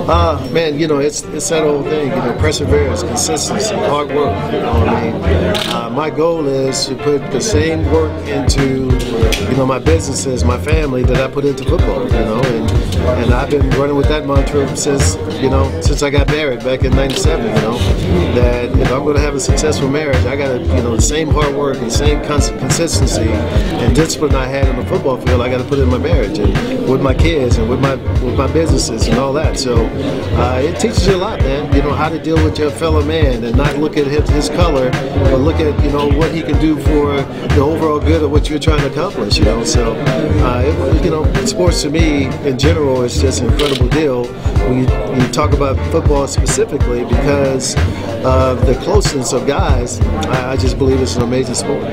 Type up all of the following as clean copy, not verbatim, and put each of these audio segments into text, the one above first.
Man, it's that old thing, perseverance, consistency, hard work. My goal is to put the same work into, my businesses, my family that I put into football. And I've been running with that mantra since I got married back in '97. That if I'm going to have a successful marriage, I got to, the same hard work and same consistency and discipline I had on the football field, I got to put in my marriage and with my kids and with my businesses and all that. So it teaches you a lot, man. How to deal with your fellow man and not look at his color, but look at what he can do for the overall good of what you're trying to accomplish. So sports to me in general is just an incredible deal when you talk about football specifically because of the closeness of guys. I just believe it's an amazing sport.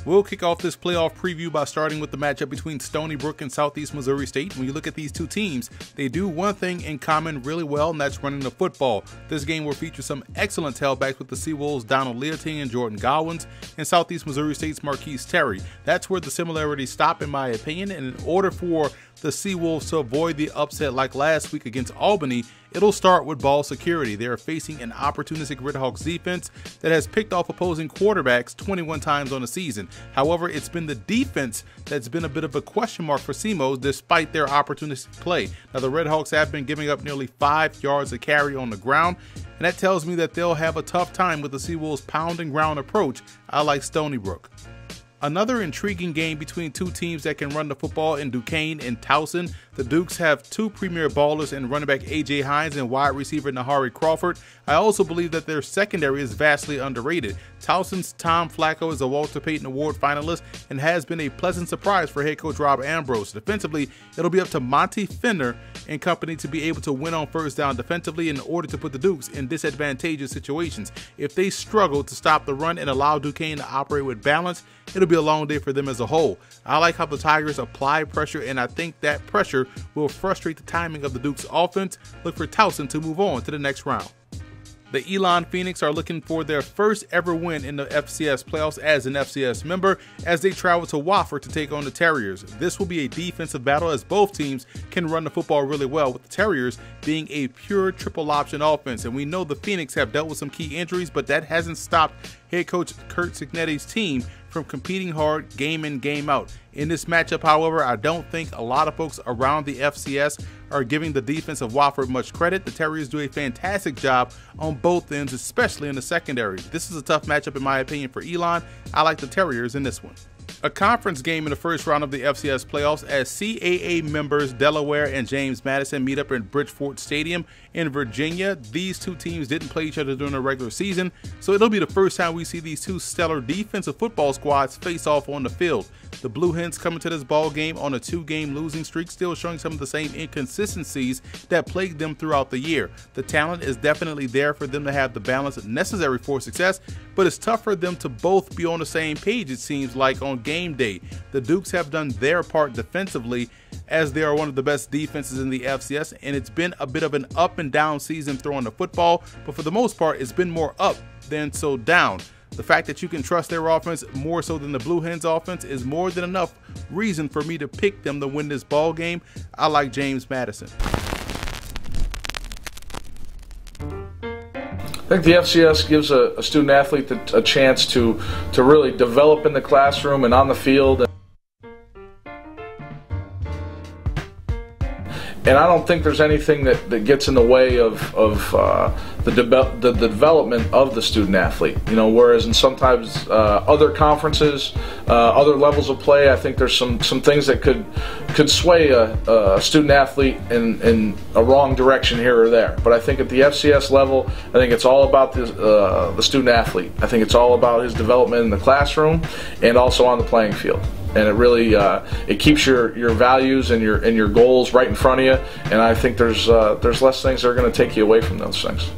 We'll kick off this playoff preview by starting with the matchup between Stony Brook and Southeast Missouri State. When you look at these two teams, they do one thing in common really well, and that's running the football. This game will feature some excellent tailbacks with the Seawolves' Donald Leoting and Jordan Godwins, and Southeast Missouri State's Marquise Terry. That's where the similarities stop, in my opinion, and in order for the Seawolves to avoid the upset like last week against Albany, it'll start with ball security. They are facing an opportunistic Redhawks defense that has picked off opposing quarterbacks 21 times on the season. However, it's been the defense that's been a bit of a question mark for SEMOs despite their opportunistic play. Now, the Redhawks have been giving up nearly 5 yards a carry on the ground, and that tells me that they'll have a tough time with the Seawolves' pound and ground approach. I like Stony Brook. Another intriguing game between two teams that can run the football in Duquesne and Towson. The Dukes have two premier ballers in running back A.J. Hines and wide receiver Nahari Crawford. I also believe that their secondary is vastly underrated. Towson's Tom Flacco is a Walter Payton Award finalist and has been a pleasant surprise for head coach Rob Ambrose. Defensively, it'll be up to Monty Finner and company to be able to win on first down defensively in order to put the Dukes in disadvantageous situations. If they struggle to stop the run and allow Duquesne to operate with balance, it'll be a long day for them as a whole. I like how the Tigers apply pressure, and I think that pressure will frustrate the timing of the Dukes' offense. Look for Towson to move on to the next round. The Elon Phoenix are looking for their first ever win in the FCS playoffs as an FCS member as they travel to Wofford to take on the Terriers. This will be a defensive battle as both teams can run the football really well, with the Terriers being a pure triple option offense. And we know the Phoenix have dealt with some key injuries, but that hasn't stopped head coach Kurt Cignetti's team from competing hard game in, game out. In this matchup, however, I don't think a lot of folks around the FCS are giving the defense of Wofford much credit. The Terriers do a fantastic job on both ends, especially in the secondary. This is a tough matchup in my opinion for Elon. I like the Terriers in this one. A conference game in the first round of the FCS playoffs as CAA members Delaware and James Madison meet up in Bridgeport Stadium in Virginia. These two teams didn't play each other during the regular season, so it'll be the first time we see these two stellar defensive football squads face off on the field. The Blue Hens coming to this ball game on a 2-game losing streak, still showing some of the same inconsistencies that plagued them throughout the year. The talent is definitely there for them to have the balance necessary for success, but it's tough for them to both be on the same page, it seems like, on game day. The Dukes have done their part defensively as they are one of the best defenses in the FCS, and it's been a bit of an up and down season throwing the football, but for the most part it's been more up than so down. The fact that you can trust their offense more so than the Blue Hens offense is more than enough reason for me to pick them to win this ball game. I like James Madison. I think the FCS gives a student athlete a chance to really develop in the classroom and on the field. And I don't think there's anything that gets in the way of the development of the student athlete. Whereas in sometimes other conferences, other levels of play, I think there's some things that could sway a student athlete in a wrong direction here or there. But I think at the FCS level, I think it's all about the student athlete. I think it's all about his development in the classroom and also on the playing field. And it really it keeps your values and your goals right in front of you. And I think there's less things that are going to take you away from those things.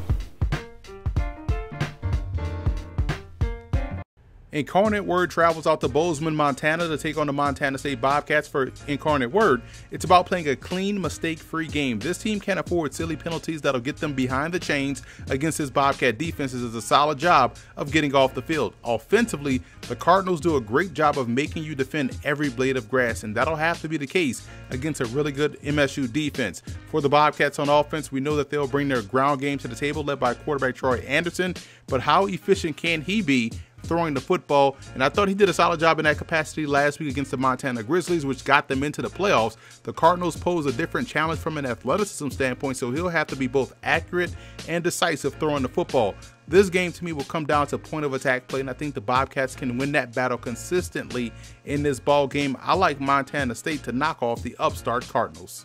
Incarnate Word travels out to Bozeman, Montana to take on the Montana State Bobcats. For Incarnate Word, it's about playing a clean, mistake-free game. This team can't afford silly penalties that'll get them behind the chains against this Bobcat defense. It does a solid job of getting off the field. Offensively, the Cardinals do a great job of making you defend every blade of grass, and that'll have to be the case against a really good MSU defense. For the Bobcats on offense, we know that they'll bring their ground game to the table, led by quarterback Troy Anderson, but how efficient can he be throwing the football? And I thought he did a solid job in that capacity last week against the Montana Grizzlies, which got them into the playoffs. The Cardinals pose a different challenge from an athleticism standpoint, so he'll have to be both accurate and decisive throwing the football. This game to me will come down to point of attack play, and I think the Bobcats can win that battle consistently in this ball game. I like Montana State to knock off the upstart Cardinals.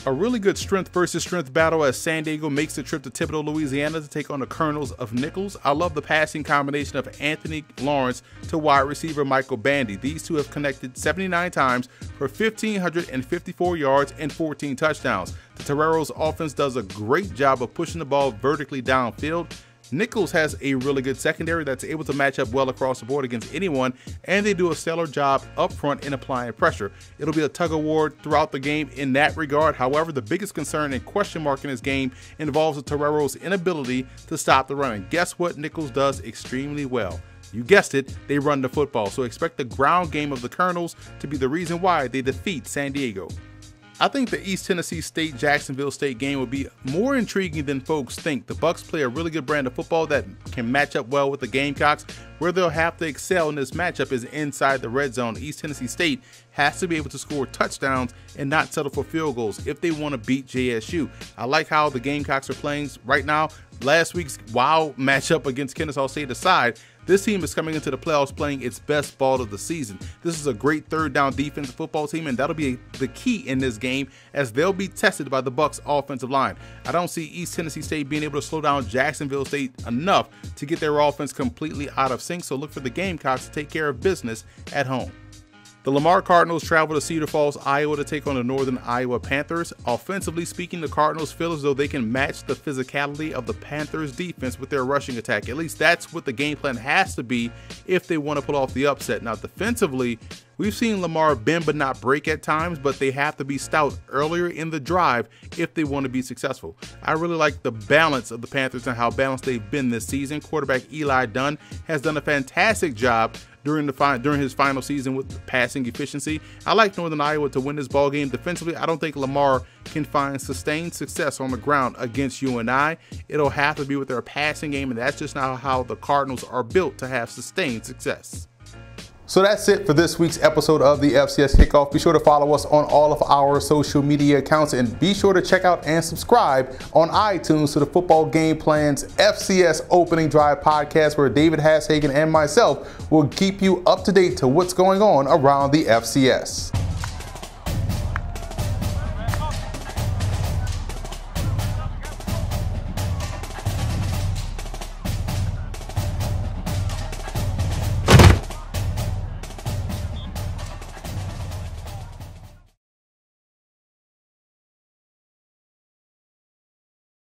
A really good strength versus strength battle as San Diego makes the trip to Thibodaux, Louisiana to take on the Colonels of Nicholls. I love the passing combination of Anthony Lawrence to wide receiver Michael Bandy. These two have connected 79 times for 1,554 yards and 14 touchdowns. The Terriers offense does a great job of pushing the ball vertically downfield. Nicholls has a really good secondary that's able to match up well across the board against anyone, and they do a stellar job up front in applying pressure. It'll be a tug of war throughout the game in that regard. However, the biggest concern and question mark in this game involves the Terriers' inability to stop the run. And guess what Nicholls does extremely well? You guessed it, they run the football. So expect the ground game of the Colonels to be the reason why they defeat San Diego. I think the East Tennessee State Jacksonville State game will be more intriguing than folks think. The Bucks play a really good brand of football that can match up well with the Gamecocks. Where they'll have to excel in this matchup is inside the red zone. East Tennessee State has to be able to score touchdowns and not settle for field goals if they want to beat JSU. I like how the Gamecocks are playing right now. Last week's wild matchup against Kennesaw State aside, this team is coming into the playoffs playing its best ball of the season. This is a great third down defensive football team, and that'll be the key in this game as they'll be tested by the Bucks offensive line. I don't see East Tennessee State being able to slow down Jacksonville State enough to get their offense completely out of sync, so look for the Gamecocks to take care of business at home. The Lamar Cardinals travel to Cedar Falls, Iowa to take on the Northern Iowa Panthers. Offensively speaking, the Cardinals feel as though they can match the physicality of the Panthers defense with their rushing attack. At least that's what the game plan has to be if they want to pull off the upset. Now defensively, we've seen Lamar bend but not break at times, but they have to be stout earlier in the drive if they want to be successful. I really like the balance of the Panthers and how balanced they've been this season. Quarterback Eli Dunn has done a fantastic job during his final season with passing efficiency. I like Northern Iowa to win this ball game. Defensively, I don't think Lamar can find sustained success on the ground against UNI. It'll have to be with their passing game, and that's just not how the Cardinals are built to have sustained success. So that's it for this week's episode of the FCS Kickoff. Be sure to follow us on all of our social media accounts, and be sure to check out and subscribe on iTunes to the Football Game Plan's FCS Opening Drive podcast, where David Hashagen and myself will keep you up to date to what's going on around the FCS.